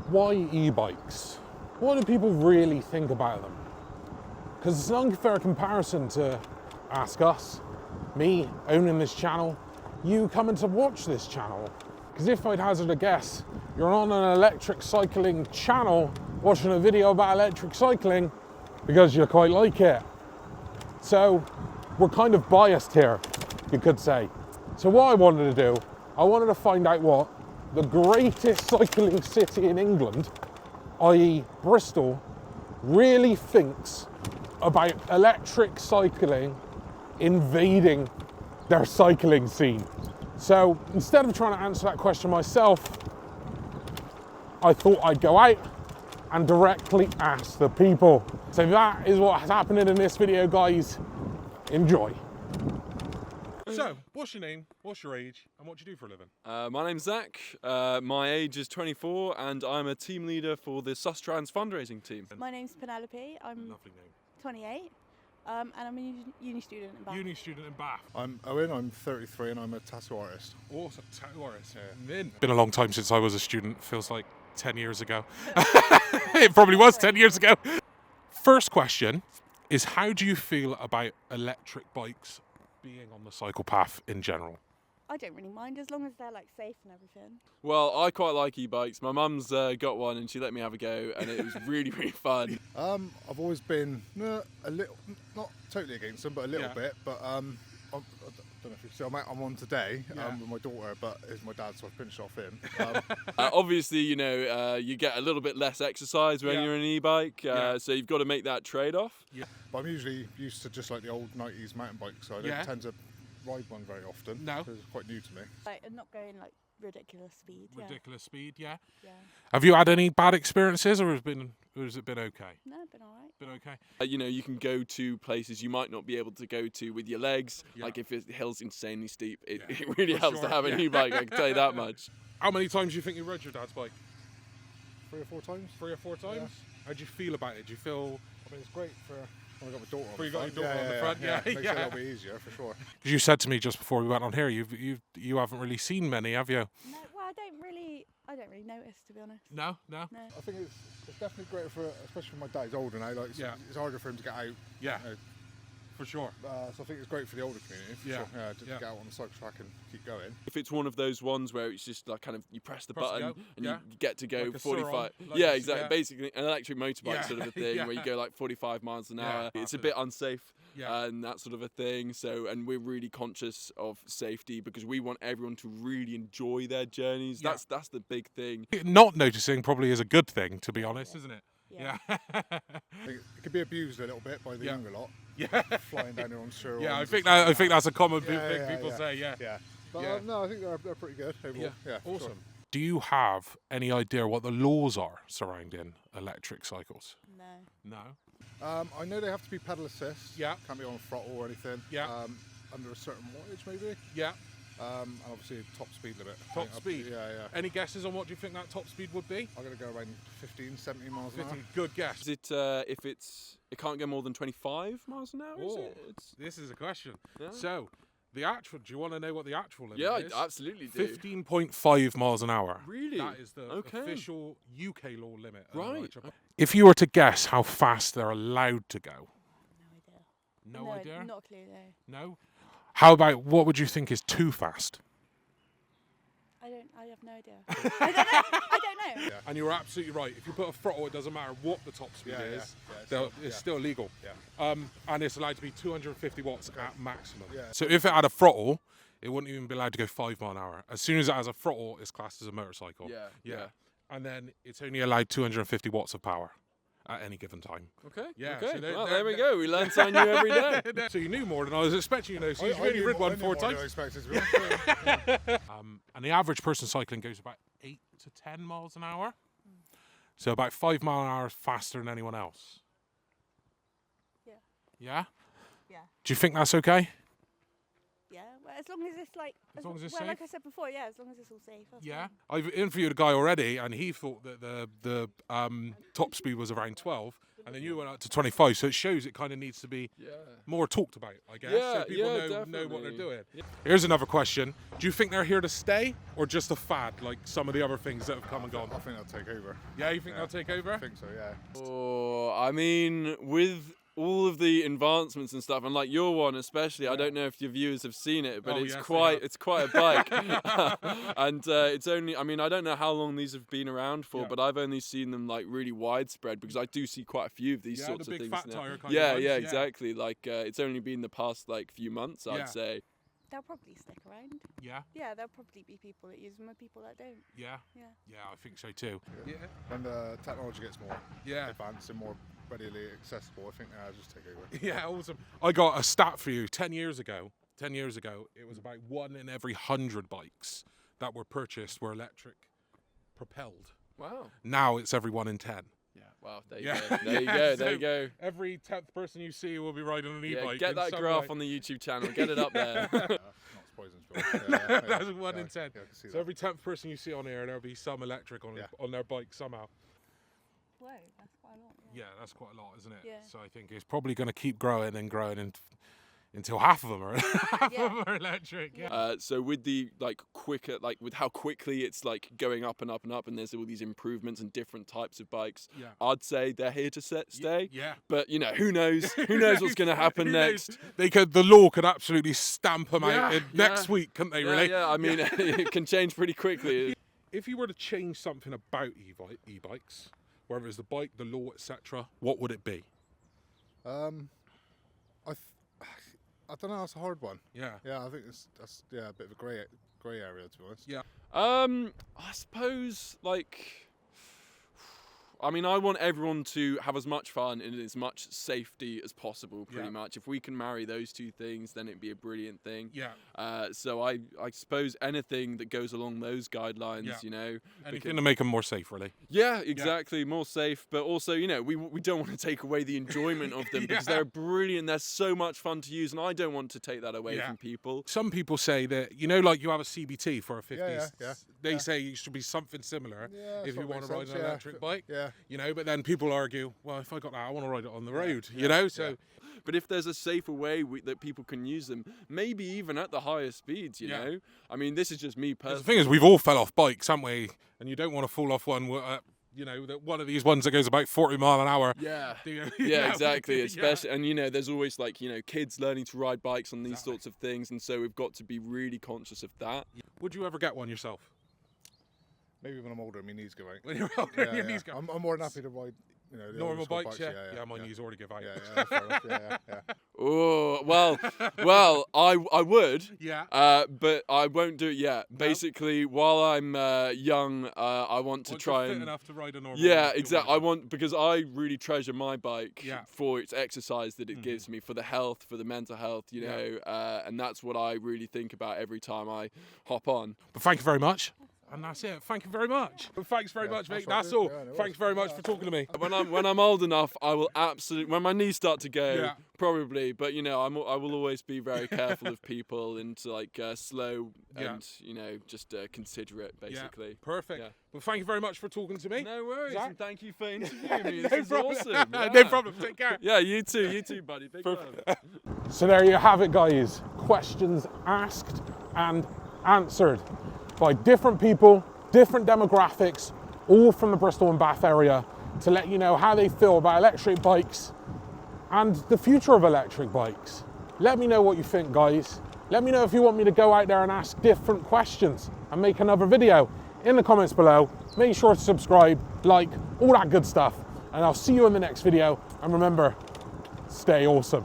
Why e-bikes? What do people really think about them? Because it's an unfair comparison to ask us, me owning this channel, you coming to watch this channel. Because if I'd hazard a guess, you're on an electric cycling channel watching a video about electric cycling because you quite like it. So we're kind of biased here, you could say. So what I wanted to do, I wanted to find out what the greatest cycling city in England, i.e. Bristol, really thinks about electric cycling invading their cycling scene. So instead of trying to answer that question myself, I thought I'd go out and directly ask the people. So that is what's happening in this video, guys. Enjoy. So, what's your name, what's your age, and what do you do for a living? My name's Zach, my age is 24, and I'm a team leader for the Sustrans fundraising team. My name's Penelope, I'm Lovely name. 28, and I'm a uni student in Bath. Uni student in Bath. I'm Owen, I'm 33 and I'm a tattoo artist. Awesome, tattoo artist. Yeah. Been a long time since I was a student, feels like 10 years ago. It probably was 10 years ago. First question is, how do you feel about electric bikes being on the cycle path in general? I don't really mind as long as they're like safe and everything. Well, I quite like e-bikes. My mum's got one and she let me have a go, and it was really, really fun. I've always been a little, not totally against them, but a little bit. But I don't know if you see, I'm on today with my daughter, but it's my dad, so I pinched off him. Obviously, you know, you get a little bit less exercise when you're on an e-bike, so you've got to make that trade-off. Yeah. But I'm usually used to just like the old 90s mountain bikes, so I don't tend to ride one very often. No. Because it's quite new to me. Like, and not going like ridiculous speed. Ridiculous speed, yeah. Yeah. Have you had any bad experiences, or has it been okay? No, been alright. Been okay. You know, you can go to places you might not be able to go to with your legs. Like if the hill's insanely steep, it really helps to have an e-bike, I can tell you that much. How many times do you think you rode your dad's bike? 3 or 4 times. 3 or 4 times? Yeah. How do you feel about it? Do you feel... I mean, it's great for when I got my daughter on Before the you got front. your daughter on the front, yeah. Makes it a little bit easier, for sure. Because you said to me just before we went on here, you haven't really seen many, have you? No, well, I don't really notice, to be honest. No. No. I think it's definitely great for, especially for my dad. He's older now. Like, it's harder for him to get out. Yeah. For sure. So I think it's great for the older community. For sure. To get out on the cycle track and keep going. If it's one of those ones where it's just like kind of you press the button and you get to go Like a 45. Suron, like Yeah, this, exactly. Basically an electric motorbike sort of a thing where you go like 45 miles an hour. It's a bit unsafe and that sort of a thing. So, and we're really conscious of safety because we want everyone to really enjoy their journeys. That's the big thing. Not noticing probably is a good thing, to be honest, isn't it? Yeah. It could be abused a little bit by the younger lot. Yeah. Flying down there on steroids. Yeah, I think that's a common thing people say. Yeah. But no, I think they're pretty good overall. Yeah. Awesome. Sure. Do you have any idea what the laws are surrounding electric cycles? No. No. I know they have to be pedal assist. Yeah. Can't be on a throttle or anything. Yeah. Under a certain wattage maybe. Yeah. And obviously top speed limit. Top speed? Yeah. Any guesses on what do you think that top speed would be? I'm going to go around 15, 17 miles an hour. Good guess. Is it if it can't go more than 25 miles an hour? Is it? This is a question. Yeah. So, the actual, do you want to know what the actual limit is? I absolutely do. 15.5 miles an hour. Really? That is the official UK law limit. Right. If you were to guess how fast they're allowed to go. No idea. No idea? Not a clue, no. No? How about, what would you think is too fast? I have no idea. I don't know. Yeah. And you're absolutely right. If you put a throttle, it doesn't matter what the top speed is. It's still legal. Yeah. And it's allowed to be 250 watts at maximum. Yeah. So if it had a throttle, it wouldn't even be allowed to go 5 mile an hour. As soon as it has a throttle, it's classed as a motorcycle. Yeah. And then it's only allowed 250 watts of power at any given time. Okay. Yeah. Okay. So Well, there we go. We learn something new every day. So you knew more than I was expecting you to know. So you've only rid one 4 times. And the average person cycling goes about 8 to 10 miles an hour. So about 5 mile an hour faster than anyone else. Yeah. Yeah? Yeah. Do you think that's okay? Yeah. Well, as long as it's like. As long as it's well, safe? like I said before, yeah. As long as it's all safe. That's Yeah. fine. I've interviewed a guy already, and he thought that the top speed was around 12, and then you went up to 25. So it shows it kind of needs to be more talked about, I guess. Yeah, so people know definitely. what they're doing. Yeah. Here's another question. Do you think they're here to stay or just a fad like some of the other things that have come and gone? I think they'll take over. Yeah, you think they'll take over? I think so, yeah. Oh, I mean, with all of the advancements and stuff, and like your one especially, I don't know if your viewers have seen it, but it's quite a bike. And it's only, I mean, I don't know how long these have been around for, but I've only seen them like really widespread, because I do see quite a few of these sorts of things fat now. tire kind of ones, Exactly. Like it's only been the past like few months, I'd say. They'll probably stick around. Yeah. Yeah, there'll probably be people that use them and people that don't. Yeah. Yeah. Yeah, I think so too. Yeah. When the technology gets more advanced and more readily accessible, I think they'll just take over. Yeah, awesome. I got a stat for you. 10 years ago, it was about 1 in every 100 bikes that were purchased were electric propelled. Wow. Now it's every 1 in 10. Yeah. Wow. There you go. There you go. There you go. Every 10th person you see will be riding an e-bike. Get that graph on the YouTube channel. Get it up there. Not surprising. That's 1 in 10. Yeah, I can see So that. every 10th person you see on here, there'll be some electric on their bike somehow. Whoa, that's quite a lot. Yeah, that's quite a lot, isn't it? Yeah. So I think it's probably going to keep growing and growing until half of them are electric. Yeah. So with the like quicker, like with how quickly it's like going up and up and up, and there's all these improvements and different types of bikes, I'd say they're here to stay. Yeah. But you know, who knows? Who knows what's going to happen next? The law could absolutely stamp them out next week, couldn't they? Really? Yeah. I mean, it can change pretty quickly. If you were to change something about e-bikes, whether it's the bike, the law, etc., what would it be? I don't know. That's a hard one. Yeah. Yeah, I think that's a bit of a grey area, to be honest. Yeah. I suppose like. I mean, I want everyone to have as much fun and as much safety as possible, pretty much. If we can marry those two things, then it'd be a brilliant thing. Yeah. So I suppose anything that goes along those guidelines, you know. Anything to make them more safe, really. Yeah, exactly. More safe, but also, you know, we don't want to take away the enjoyment of them because they're brilliant. They're so much fun to use, and I don't want to take that away from people. Some people say that, you know, like you have a CBT for a 50s. Yeah. They say it should be something similar if you want to ride an electric bike. Yeah. You know, but then people argue, well, if I got that, I want to ride it on the road, you know? So, but if there's a safer way that people can use them, maybe even at the higher speeds, you know? I mean, this is just me personally. The thing is, we've all fell off bikes, haven't we? And you don't want to fall off one, you know, one of these ones that goes about 40 mile an hour. Yeah. Yeah, Exactly. Especially, and you know, there's always like, you know, kids learning to ride bikes on these sorts of things. And so we've got to be really conscious of that. Would you ever get one yourself? Maybe when I'm older, my knees go out. When you're older, your knees go. I'm more than happy to ride, you know, the normal old school bikes, yeah. My knees already give out. Yeah, fair enough. Yeah. Oh, well, I would. Yeah. But I won't do it yet. No? Basically, while I'm young, I want to try fit enough to ride a normal. Yeah, exactly. Because I really treasure my bike for its exercise that it gives me, for the health, for the mental health, you know, and that's what I really think about every time I hop on. But thank you very much. And that's it. Thank you very much. Thanks very much, mate. That's all. Thanks very much for talking to me. When I'm old enough, I will absolutely. When my knees start to go, probably. But you know, I will always be very careful of people and like slow and you know just considerate, basically. Yeah. Perfect. Yeah. Well, thank you very much for talking to me. No worries. Zach? And thank you for interviewing me. No This is problem. awesome. Yeah. No problem. Take care. Yeah, you too, buddy. Big love. So there you have it, guys. Questions asked and answered by different people, different demographics, all from the Bristol and Bath area, to let you know how they feel about electric bikes and the future of electric bikes. Let me know what you think, guys. Let me know if you want me to go out there and ask different questions and make another video in the comments below. Make sure to subscribe, like, all that good stuff. And I'll see you in the next video. And remember, stay awesome.